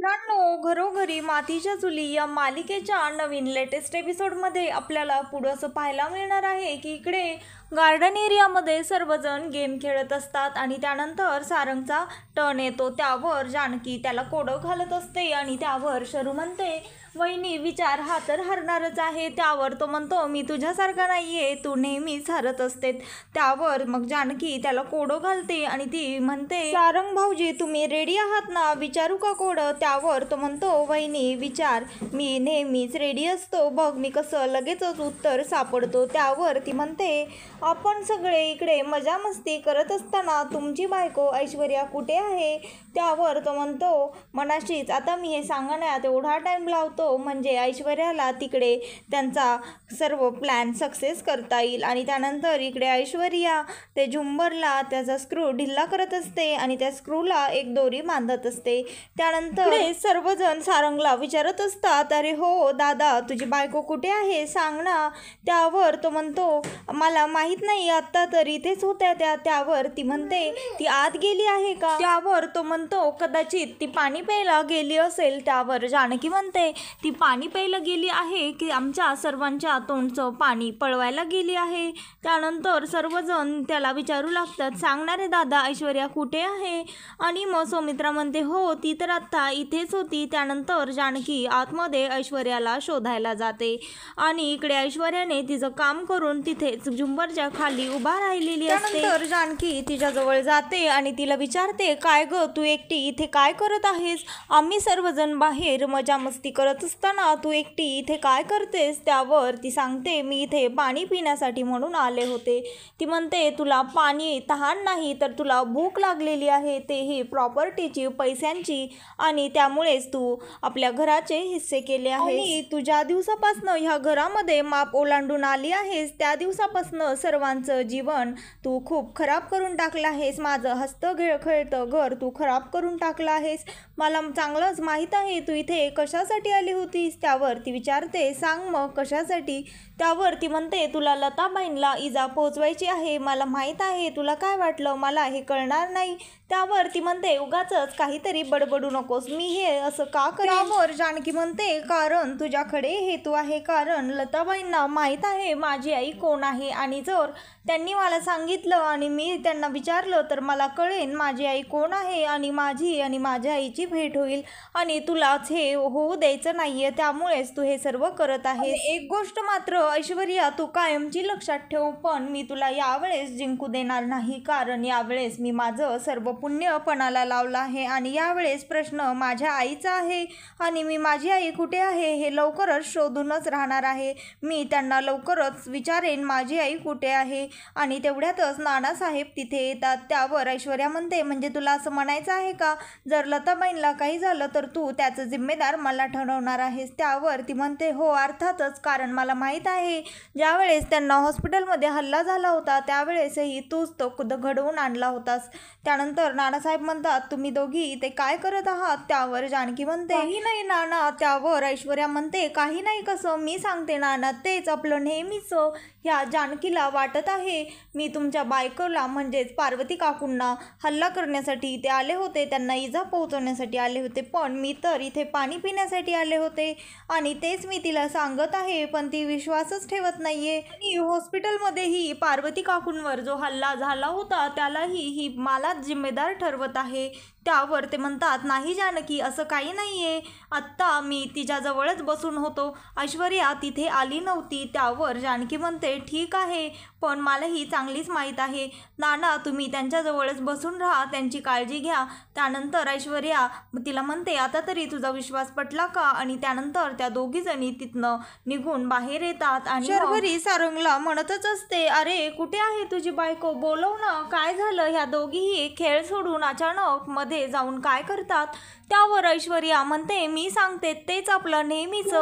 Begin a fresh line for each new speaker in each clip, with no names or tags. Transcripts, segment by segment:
मित्रांनो, घरोघरी मातीच्या चुली या मालिकेच्या नवीन लेटेस्ट एपिसोडमध्ये आपल्याला पुढं असं पाहायला मिळणार आहे की इकडे गार्डन एरियामध्ये सर्वजण गेम खेळत असतात आणि त्यानंतर सारंगचा टर्न येतो. त्यावर जानकी त्याला कोडं घालत असते आणि त्यावर शरू म्हणते, वहिनी विचार हा तर हरणारच आहे. त्यावर तो म्हणतो, मी तुझ्यासारखा नाही आहे, तू नेहमीच हरत असते. त्यावर मग जानकी त्याला कोडं घालते आणि ती म्हणते, सारंग भाऊजी तुम्ही रेडी आहात ना, विचारू का कोडं? त्यावर तो म्हणतो, वहिनी विचार, मी नेहमीच रेडी असतो, बघ मी कसं लगेचच उत्तर सापडतो. त्यावर ती म्हणते, आपण सगळे इकडे मजा मस्ती करत असताना तुमची बायको ऐश्वर्या कुठे आहे? त्यावर तो म्हणतो, मनाशीच आता मी हे सांगण्यात एवढा टाईम लावतो म्हणजे ऐश्वर्याला तिकडे त्यांचा सर्व प्लॅन सक्सेस करता येईल. आणि त्यानंतर इकडे ऐश्वर्या ते झुंबरला त्याचा स्क्रू ढिल्ला करत असते आणि त्या स्क्रूला एक दोरी बांधत असते. त्यानंतर सर्वजण सारंगला विचारत असतात, अरे हो दादा, तुझी बायको कुठे आहे, सांग ना. त्यावर तो म्हणतो, मला माहीत नाही, आत्ता तर इथेच होत्या त्या. त्यावर ती म्हणते, ती आत गेली आहे का? त्यावर तो म्हणतो, कदाचित ती पाणी प्यायला गेली असेल. त्यावर जानकी म्हणते, ती पाणी प्यायला गेली आहे की आमच्या सर्वांच्या तोंडचं पाणी पळवायला गेली आहे? त्यानंतर सर्वजण त्याला विचारू लागतात, सांगणार आहे दादा ऐश्वर्या कुठे आहे? आणि मग सौमित्रा म्हणते, हो ती तर आत्ता इथेच होती. त्यानंतर जानकी आतमध्ये ऐश्वर्याला शोधायला जाते आणि इकडे ऐश्वर्याने तिचं काम करून तिथेच झुंबरच्या खाली उभा राहिलेली असते. त्यानंतर जानकी तिच्याजवळ जाते आणि तिला विचारते, काय ग तू एकटी इथे काय करत आहेस? आम्ही सर्वजण बाहेर मजा मस्ती करत असताना तू एकटी इथे काय करतेस? त्यावर ती सांगते, मी इथे पाणी पिण्यासाठी म्हणून आले होते. ती म्हणते, तुला पाणी तहान नाही तर तुला भूक लागलेली आहे, तेही प्रॉपर्टीची, पैशांची, आणि त्यामुळेच तू आपल्या घराचे हिस्से केले आहे. तू ज्या दिवसापासनं ह्या घरामध्ये माप ओलांडून आली आहेस त्या दिवसापासनं सर्वांचं जीवन तू खूप खराब करून टाकलं आहेस. माझं हस्त खेळतं घर तू खराब करून टाकलं आहेस. मला चांगलंच माहीत आहे तू इथे कशासाठी आली होतीस. त्यावर ती विचारते, सांग मग कशासाठी? त्यावर ती म्हणते, तुला लताबाईंना इजा पोहोचवायची आहे. मला माहीत आहे, तुला काय वाटलं मला हे कळणार नाही? त्यावर ती म्हणते, उगाचच काहीतरी बडबडू नकोस, मी हे असं का करेन? त्यावर जानकी म्हणते, कारण तुझ्याकडे हेतू आहे. कारण लताबाईंना माहीत आहे माझी आई कोण आहे आणि जर त्यांनी मला सांगितलं आणि मी त्यांना विचारलं तर मला कळेन माझी आई कोण आहे आणि माझी आणि माझ्या आईची भेट होईल आणि तुलाच हे होऊ द्यायचं नाहीये. त्यामुळेच तू हे सर्व करत आहेस. एक गोष्ट मात्र ऐश्वर्या तू कायमची लक्षात ठेव, पण मी तुला यावेळेस जिंकू देणार नाही. कारण यावेळेस मी माझं सर्व पुण्य पणाला लावलं आहे आणि यावेळेस प्रश्न माझ्या आईचा आहे आणि मी माझी आई कुठे आहे हे लवकरच शोधूनच राहणार आहे. मी त्यांना लवकरच विचारेन माझी आई कुठे आहे. आणि तेवढ्यातच नानासाहेब तिथे येतात. त्यावर ऐश्वर्या म्हणते, म्हणजे तुला असं म्हणायचं आहे का जर लताबाईंना काही झालं तर तू त्याचं जिम्मेदार मला ठरवणार आहेस? त्यावर ती म्हणते, हो अर्थातच, कारण मला माहीत आहे ज्यावेळेस त्यांना हॉस्पिटलमध्ये हल्ला झाला होता त्यावेळेसही तूच तो घडवून आणला होतास. त्यानंतर नानासाहेब म्हणतात, तुम्ही दोघी इथे काय करत आहात? त्यावर जानकी म्हणते, काही नाही नाना. त्यावर ऐश्वर्या म्हणते, काही नाही कसं? मी सांगते नाना, तेच आपलं नेहमीच. ह्या जानकीला वाटत आहे मी तुमच्या बायकोला म्हणजेच पार्वती काकूंना हल्ला करण्यासाठी इथे आले होते, त्यांना इजा पोहोचवण्यासाठी आले होते, पण मी तर इथे पाणी पिण्यासाठी आले होते. आणि तेच मी तिला सांगत आहे पण ती विश्वासच ठेवत नाहीये. आणि हॉस्पिटलमध्येही पार्वती काकूंवर जो हल्ला झाला होता त्यालाही ही मलाच जिम्मेदार ठरवत आहे. त्यावर ते म्हणतात, नाही जानकी, असं काही नाही आहे, आत्ता मी तिच्याजवळच बसून होतो, ऐश्वर्या तिथे आली नव्हती. त्यावर जानकी म्हणते, ठीक आहे, पण मलाही चांगलीच माहीत आहे नाना, तुम्ही त्यांच्याजवळच बसून राहा, त्यांची काळजी घ्या. त्यानंतर ऐश्वर्या तिला म्हणते, आता तरी तुझा विश्वास पटला का? आणि त्यानंतर त्या दोघीजणी तिथनं निघून बाहेर येतात आणि शर्वरी सारंगला म्हणतच असते, अरे कुठे आहे तुझी बायको, बोलव ना, काय झालं? ह्या दोघीही खेळ सोडून अचानक मध्ये जाऊन काय करतात? त्यावर ऐश्वर्या म्हणते, मी सांगते तेच आपलं नेहमीच.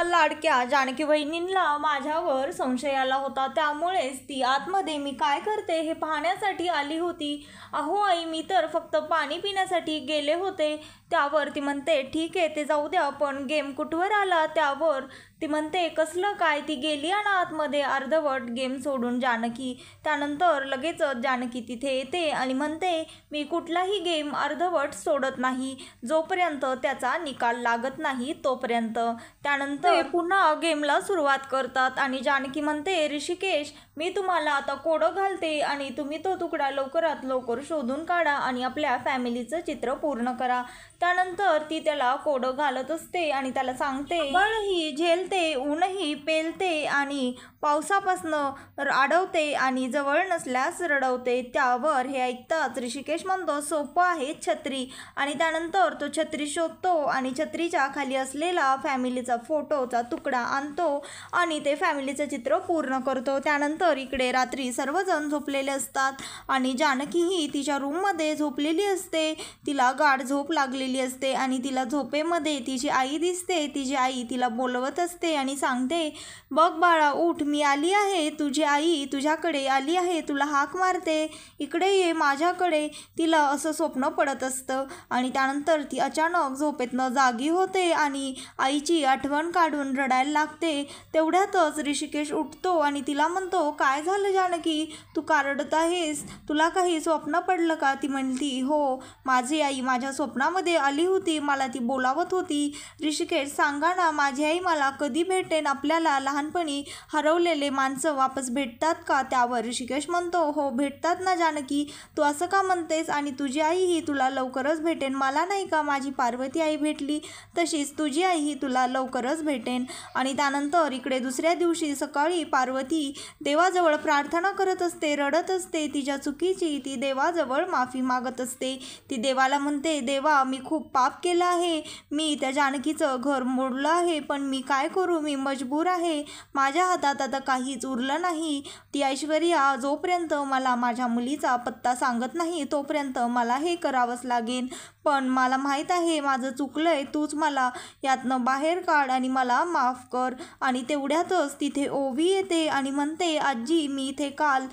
लाडक्या जानकी वहिनींना माझ्यावर संशय आला होता, त्यामुळेच ती आतमध्ये मी काय करते हे पाहण्यासाठी आली होती. अहो आई, मी तर फक्त पाणी पिण्यासाठी गेले होते. त्यावर ती म्हणते, ठीक आहे ते जाऊ द्या, पण गेम कुठवर आला? त्यावर ती म्हणते, कसलं काय? ती गेली आणि आतमध्ये अर्धवट गेम सोडून जानकी. त्यानंतर लगेचच जानकी तिथे येते आणि म्हणते, मी कुठलाही गेम अर्धवट अर्धवट सोडत नाही जोपर्यंत त्याचा निकाल लागत नाही तोपर्यंत. त्यानंतर पुन्हा गेमला सुरुवात करतात आणि जानकी म्हणते, ऋषिकेश मी तुम्हाला आता कोडं घालते आणि तुम्ही तो तुकडा लवकरात लवकर शोधून काढा आणि आपल्या फॅमिलीचं चित्र पूर्ण करा. त्यानंतर ती त्याला कोडं घालत असते आणि त्याला सांगते, बळही झेलते, ऊनही पेलते आणि पावसापासनं अडवते आणि जवळ नसल्यास रडवते. त्यावर हे ऐकताच ऋषिकेश म्हणतो, सोपं आहे छत्री. आणि त्यानंतर तो छत्री शोधतो आणि छत्रीच्या खाली असलेला फॅमिलीचा फोटोचा तुकडा आणतो आणि ते फॅमिलीचं चित्र पूर्ण करतो. त्यानंतर इकडे रात्री सर्वजण झोपलेले असतात आणि जानकीही तिच्या रूममध्ये झोपलेली असते. तिला गाढ झोप लागलेली असते आणि तिला झोपेमध्ये तिची आई दिसते. तिची आई तिला बोलवत असते आणि सांगते, बघ बाळा उठ, मी आली आहे, तुझी आई तुझ्याकडे आली आहे, तुला हाक मारते, इकडे ये माझ्याकडे. तिला असं स्वप्न पडत असतं आणि त्यानंतर ती अचानक झोपेतनं जागी होते आणि आईची आठवण काढून रडायला लागते. तेवढ्यातच ऋषिकेश उठतो आणि तिला म्हणतो, काय झालं जानकी, तू का रडत आहेस, तुला काही स्वप्न पडलं का? ती म्हणती, हो, माझी आई माझ्या स्वप्नामध्ये आली होती, मला ती बोलावत होती. ऋषिकेश सांगा ना, माझी आई मला कधी भेटेन? आपल्याला लहानपणी हरवलेले माणसं वापस भेटतात का? त्यावर ऋषिकेश म्हणतो, हो भेटतात ना जानकी, तू असं का म्हणतेस? आणि तुझी आईही तुला लवकरच भेटेन. मला नाही का माझी पार्वती आई भेटली, तशीच तुझी आईही तुला लवकरच भेटेन. आणि त्यानंतर इकडे दुसऱ्या दिवशी सकाळी पार्वती देवाजवळ प्रार्थना करत असते, रडत असते. तिच्या चुकीची ती देवाजवळ माफी मागत असते. ती देवाला म्हणते, देवा मी खूप पाप केलं आहे, मी त्या जानकीचं घर मोडलं आहे, पण मी काय करू, मी मजबूर आहे, माझ्या हातात आता काहीच उरलं नाही. ती ऐश्वर्या जोपर्यंत मला माझ्या मुलीचा पत्ता सांगत नाही तोपर्यंत मला हे करावंच लागेल. पण मला माहीत आहे माझं चुकलंय, तूच मला यातनं बाहेर काढ आणि मला माफ कर. आणि तेवढ्यातच तिथे ओवी येते आणि म्हणते, आजी मी इथे काल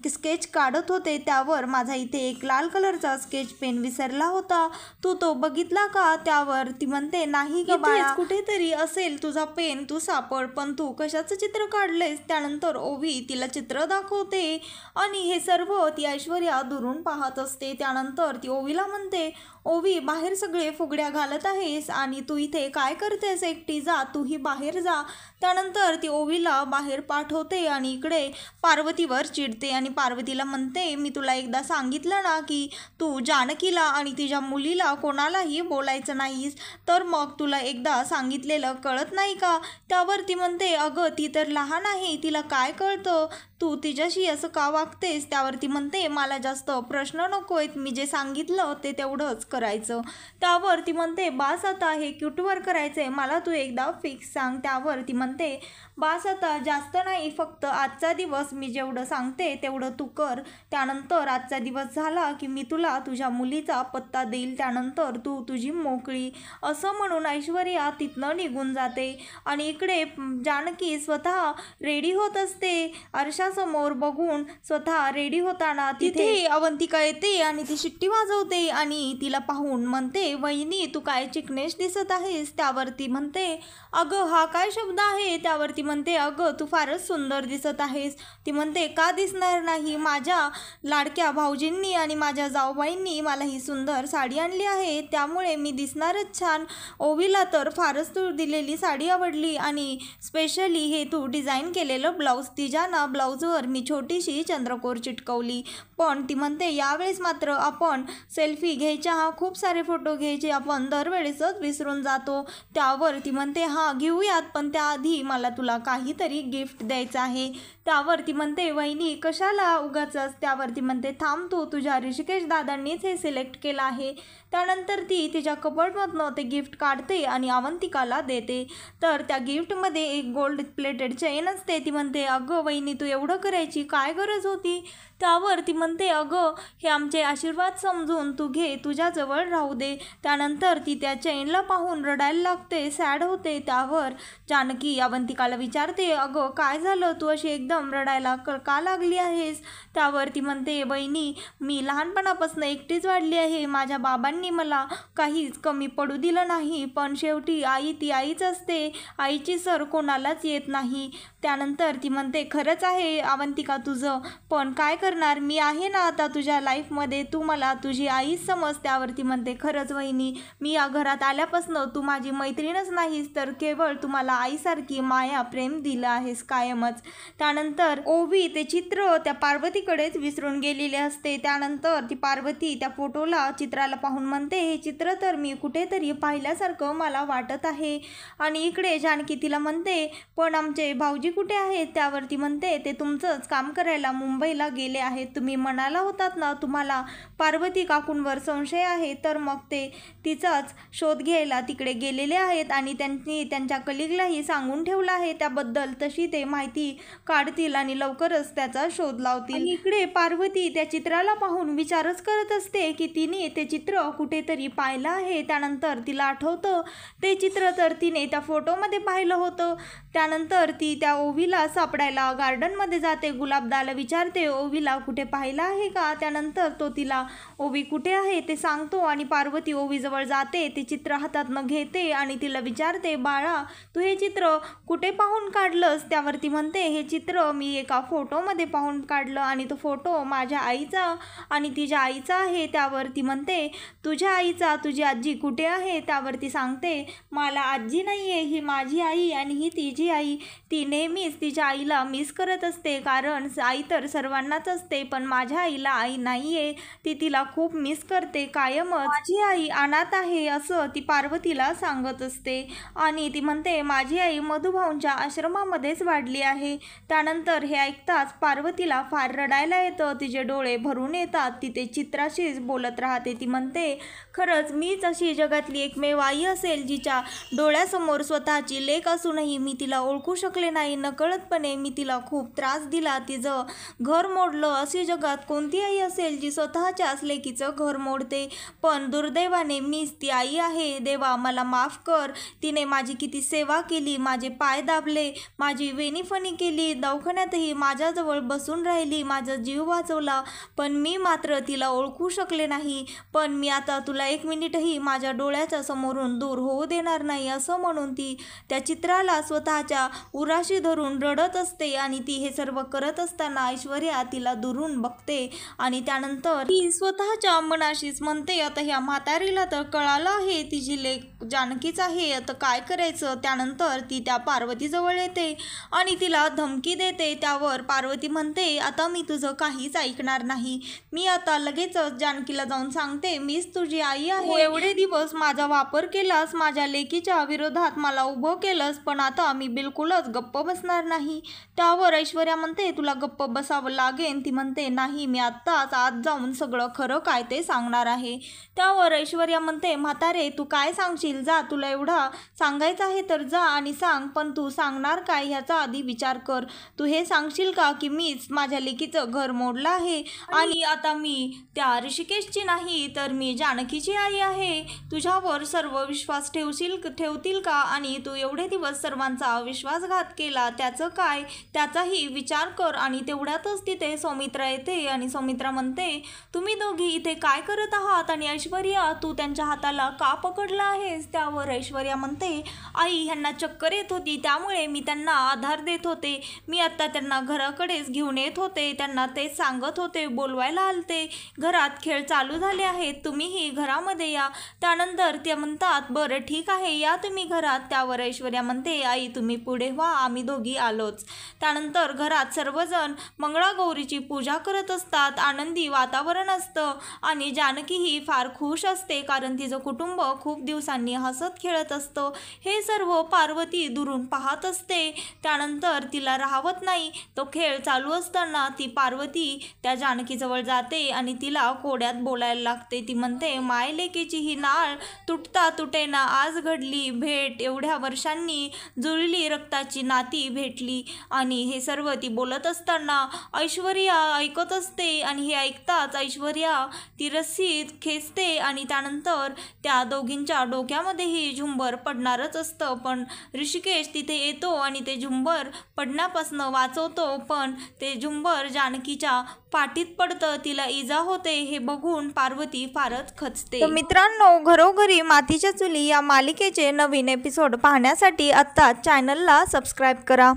स्केच काढत होते, त्यावर माझा इथे एक लाल कलरचा स्केच पेन विसरला होता, तू तो बघितला का? त्यावर ती म्हणते, नाही ग बाळा, कुठेतरी असेल तुझा पेन, तू सापड, पण तू कशाचं चित्र काढलेस? त्यानंतर ओवी तिला चित्र दाखवते आणि हे सर्व ती ऐश्वर्या दुरून पाहत असते. त्यानंतर ती ओवीला म्हणते, ओवी बाहेर सगळे फुगड्या घालत आहेस आणि तू इथे काय करतेस एकटी, जा तूही बाहेर जा. त्यानंतर ती ओवीला बाहेर पाठवते आणि इकडे पार्वतीवर चिडते आणि पार्वतीला म्हणते, मी तुला एकदा सांगितलं ना की तू जानकीला आणि तिच्या मुलीला कोणालाही बोलायचं नाहीस, तर मग तुला एकदा सांगितलेलं कळत नाही का? त्यावर ती म्हणते, अगं ती तर लहान आहे, तिला काय कळतं, तू तिच्याशी असं का वागतेस? त्यावर ती म्हणते, मला जास्त प्रश्न नको आहेत, मी जे सांगितलं ते तेवढंच करायचं. त्यावर ती म्हणते, बास आता हे क्यूटवर करायचंय, मला तू एकदा फिक्स सांग. त्यावर ती म्हणते, बास आता जास्त नाही, फक्त आजचा दिवस मी जेवढं सांगते तेवढं तू कर, त्यानंतर आजचा दिवस झाला की मी तुला तुझ्या मुलीचा पत्ता देईल, त्यानंतर तू तुझी मोकळी. असं म्हणून ऐश्वर्या तिथनं निघून जाते आणि इकडे जानकी स्वतः रेडी होत असते. आरशासमोर बघून स्वतः रेडी होताना तिथे अवंतिका येते आणि ती शिट्टी वाजवते आणि तिला पाहून म्हणते, वहिनी तू काय चिकनेश दिसत आहेस? त्यावर ती म्हणते, अगं हा काय शब्द आहे? त्यावर ती म्हणते, अगं तू फारच सुंदर दिसत आहेस. ती म्हणते, का दिसणार नाही, माझ्या लाडक्या भाऊजींनी आणि माझ्या जाऊबाईंनी मला ही सुंदर साडी आणली आहे, त्यामुळे मी दिसणारच छान. ओवीला तर फारच तू दिलेली साडी आवडली आणि स्पेशली हे तू डिझाईन केलेलं ब्लाऊज. तिच्या ना ब्लाऊजवर मी छोटीशी चंद्रकोर चिटकवली. पण ती म्हणते, यावेळेस मात्र आपण सेल्फी घ्यायच्या, हा खूप सारे फोटो घ्यायचे, आपण दरवेळेसच विसरून जातो. त्यावर ती म्हणते, हां घेऊयात, पण त्याआधी मला तुला काहीतरी गिफ्ट द्यायचं आहे. त्यावर ती म्हणते, वहिनी कशाला उगाचच? त्यावर ती म्हणते, थांब तू, तुझ्या ऋषिकेश दादांनीच हे सिलेक्ट केलं आहे. त्यानंतर ती तिच्या कबर्डमधनं ते गिफ्ट काढते आणि अवंतिकाला देते. तर त्या गिफ्टमध्ये एक गोल्ड प्लेटेड चेन असते. ती म्हणते, अगं वहिनी तू एवढं करायची काय गरज होती? त्यावर ती म्हणते, अगं हे आमचे आशीर्वाद समजून तू घे, तुझ्याजवळ राहू दे. त्यानंतर ती त्या चेनला पाहून रडायला लागते, सॅड होते. त्यावर जानकी अवंतिकाला विचारते, अगं काय झालं, तू अशी एकदम रडायला का लागली आहेस? त्यावर ती म्हणते, बहिणी मी लहानपणापासून एकटीच वाढली आहे, माझ्या बाबांनी मला काहीच कमी पडू दिलं नाही, पण शेवटी आई ती आईच असते, आईची सर कोणालाच येत नाही. त्यानंतर ती म्हणते खरंच आहे अवंतिका तुझं, पण काय करणार, मी आहे ना आता तुझ्या लाईफमध्ये, तू मला तुझी आईच समज. त्यावरती म्हणते खरंच वहिनी, मी या घरात आल्यापासून तू माझी मैत्रीणच नाहीस तर केवळ तू मला आईसारखी माया प्रेम दिलं आहेस कायमच. त्यानंतर ओवी ते चित्र त्या पार्वतीकडेच विसरून गेलेले असते. त्यानंतर ती पार्वती त्या फोटोला चित्राला पाहून म्हणते हे चित्र तर मी कुठेतरी पाहिल्यासारखं मला वाटत आहे. आणि इकडे जानकी तिला म्हणते पण आमचे भाऊजी कुठे आहेत. त्यावरती म्हणते ते तुमचंच काम करायला मुंबईला गेले आहेत. तुम्ही म्हणाला होतात ना तुम्हाला पार्वती काकूंवर संशय आहे, तर मग ते तिचाच शोध घ्यायला तिकडे गेलेले आहेत आणि त्यांनी त्यांच्या कलिगलाही सांगून ठेवलं आहे त्याबद्दल. तशी ते माहिती काढतील आणि लवकरच त्याचा शोध लावतील. इकडे पार्वती त्या चित्राला पाहून विचारच करत असते की तिने ते चित्र कुठेतरी पाहिलं आहे. त्यानंतर तिला आठवतं ते चित्र तर तिने त्या फोटोमध्ये पाहिलं होतं. त्यानंतर ती त्या ओवीला सापडायला गार्डनमध्ये जाते, गुलाबदाला विचारते ओवीला कुठे पाहिलं आहे का. त्यानंतर तो तिला ओवी कुठे आहे ते सांगतो आणि पार्वती ओवीजवळ जाते, ते चित्र हातातनं घेते आणि तिला विचारते बाळा तू हे चित्र कुठे पाहून काढलंस. त्यावरती म्हणते हे चित्र मी एका फोटोमध्ये पाहून काढलं आणि तो फोटो माझ्या आईचा आणि तिच्या आईचा आहे. त्यावरती म्हणते तुझ्या आईचा, तुझी आजी कुठे आहे. त्यावरती सांगते मला आजी नाही आहे, ही माझी आई आणि ही तिची आई. ती नेहमीच तिच्या आईला मिस करत असते, कारण आई तर सर्वांनाच असते पण माझ्या आईला आई नाही आहे, ती तिला खूप मिस करते कायमच. माझी आई अनाथ आहे असं ती पार्वतीला सांगत असते आणि ती म्हणते माझी आई मधुभाऊंच्या आश्रमामध्येच वाढली आहे. त्यानंतर हे ऐकताच पार्वतीला फार रडायला येतं, तिचे डोळे भरून येतात. ती ते चित्राशीच बोलत राहते. ती म्हणते खरंच मीच अशी जगातली एकमेव आई असेल जिच्या डोळ्यासमोर स्वतःची लेक असूनही मी तिला ओळखू शकले नाही. नकळतपणे मी तिला खूप त्रास दिला, तिचं घर मोडलं. अशी जगात कोणती आई असेल जी स्वतःच्याच लेकीचं घर मोडते, पण दुर्दैवाने मीच ती आई आहे. देवा मला माफ कर. तिने माझी किती सेवा केली, माझे पाय दाबले, माझी वेणीफणी केली, दवाखान्यातही माझ्याजवळ बसून राहिली, माझा जीव वाचवला, पण मी मात्र तिला ओळखू शकले नाही. पण मी आता तुला एक मिनिटही माझ्या डोळ्याच्या समोरून दूर होऊ देणार नाही असं म्हणून ती त्या चित्राला स्वतःच्या उराशी धरून रडत असते. आणि ती हे सर्व करत असताना ऐश्वर्या तिला दुरून बघते आणि त्यानंतर ती स्वतःच्या मनाशीच म्हणते आता ह्या म्हातारीला तर कळालं आहे तिची लेक जानकीच आहे, आता काय करायचं. त्यानंतर ती त्या पार्वतीजवळ येते आणि तिला धमकी देते. त्यावर पार्वती म्हणते आता मी तुझं काहीच ऐकणार नाही, मी आता लगेचच जानकीला जाऊन सांगते मीच तुझी आई आहे. एवढे दिवस माझा वापर केलास, माझ्या लेकीच्या विरोधात मला उभं केलंस, पण आता मी बिलकुलच गप्प बसणार नाही. त्यावर ऐश्वर्या म्हणते तुला गप्प बसावं लागेल. ती म्हणते नाही, मी आत्ताच आत जाऊन सगळं खरं काय ते सांगणार आहे. त्यावर ऐश्वर्या म्हणते म्हातारे तू काय सांगशील, जा, तुला एवढा सांगायचं आहे तर जा आणि सांग, पण तू सांगणार काय ह्याचा आधी विचार कर. तू हे सांगशील का की मीच माझ्या लेकीचं घर मोडलं आहे आणि आता मी त्या ऋषिकेशची नाही तर मी जानकीची आई आहे. तुझ्यावर सर्व विश्वास ठेवतील का, आणि तू एवढे दिवस सर्वांचा विश्वासघात केला त्याचं काय, त्याचाही विचार कर. आणि तेवढ्यातच तिथे सौमित्रा येते आणि सौमित्रा म्हणते तुम्ही दोघी इथे काय करत आहात आणि ऐश्वर्या तू त्यांच्या हाताला का पकडला आहेस. त्यावर ऐश्वर्या म्हणते आई ह्यांना चक्कर येत होती त्यामुळे मी त्यांना आधार देत होते, मी आता त्यांना घराकडेच घेऊन येत होते, त्यांना तेच सांगत होते, बोलवायला आलते, घरात खेळ चालू झाले आहेत, तुम्हीही घरामध्ये या. त्यानंतर ते म्हणतात बरं ठीक आहे या तुम्ही घरात. त्यावर ऐश्वर्या म्हणते आई तुम्ही पुढे व्हा, आम्ही दोघी आलोच. त्यानंतर घरात सर्वजण मंगळागौरीची पूजा करत असतात, आनंदी वातावरण असतं आणि जानकीही फार खुश असते कारण तिचं कुटुंब खूप दिवसांनी हसत खेळत असतं. हे सर्व पार्वती दुरून पाहत असते. त्यानंतर तिला राहवत नाही, तो खेळ चालू असताना ती पार्वती त्या जानकीजवळ जाते आणि तिला कोड्यात बोलायला लागते. ती म्हणते माय लेकीची ही नाळ तुटता तुटेना आज घडली भेट, एवढ्या वर्षांनी जुळली रक्ताची नाती भेटली. आणि हे सर्व ती बोलत असताना ऐश्वर्या ऐकत असते आणि हे ऐकताच ऐश्वर्या ती रस्सी खेचते आणि त्यानंतर त्या दोघींच्या डोक्यामध्येही झुंबर पडणारच असतं. पण ऋषिकेश तिथे येतो आणि ते झुंबर पडण्यापासून वाचवतो, पण ते झुंबर जानकीच्या पाठीत पडतं, तिला इजा होते. हे बघून पार्वती फारच खचते. तर मित्रांनो घरोघरी मातीच्या चुली या मालिकेचे नवीन एपिसोड पाहण्यासाठी आत्ता चॅनलला सबस्क्राईब करा.